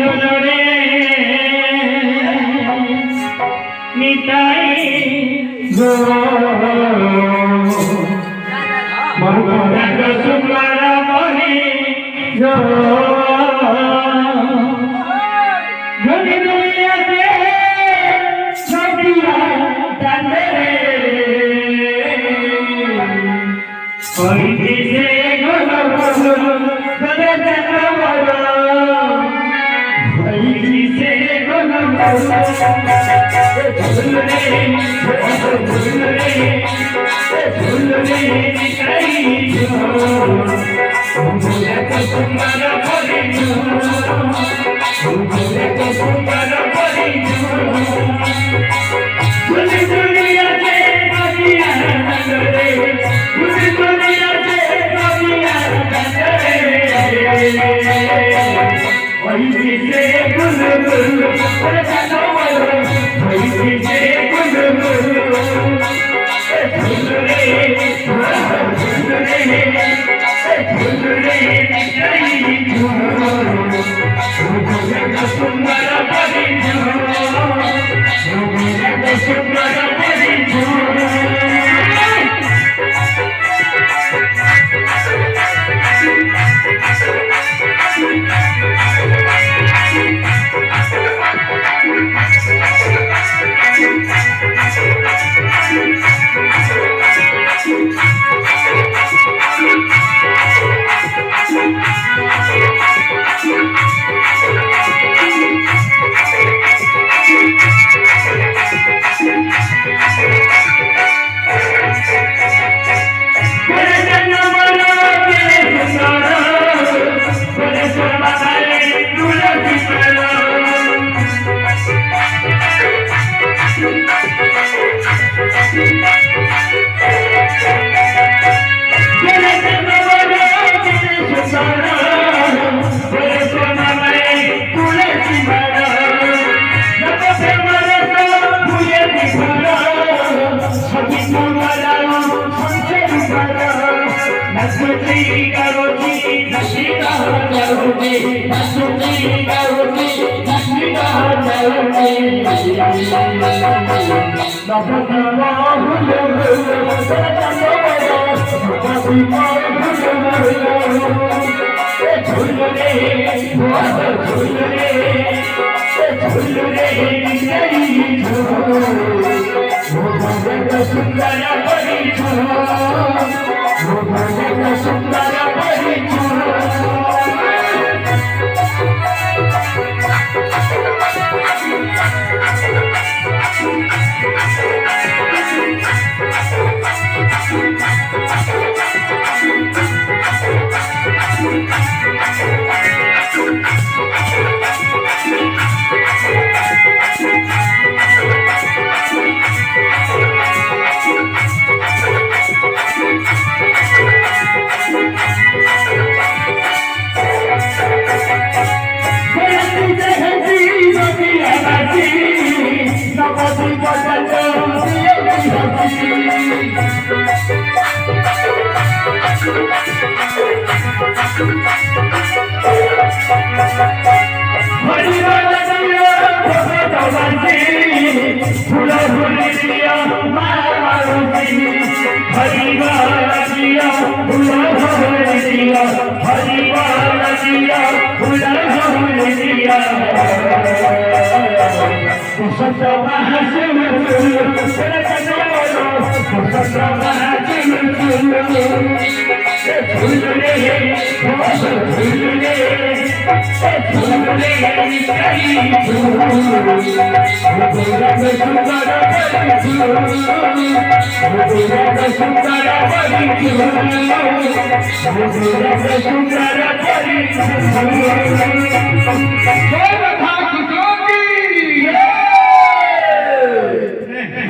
ঝুলরে নিতাই গো মরক সুমার মনে গো ধনি দুনিয়াতে সবিয়া জানে ওই দিশে গো করে দেখা বড় ওই দিশে গো ঝুলরে ঝুলরে নিতাই গো মরক সুমার মনে গো সুমার মনে ধনি দুনিয়াতে সবিয়া জানে ধনি দুনিয়াতে সবিয়া জানে ওই দিশে গুলগুল করে দেখা বড় ওই দিশে গুলগুল ঝুলরে ঝুলরে ঝুলরে নিতাই গো মরক সুমার মনে গো মরক সুমার মনে গো सुंदर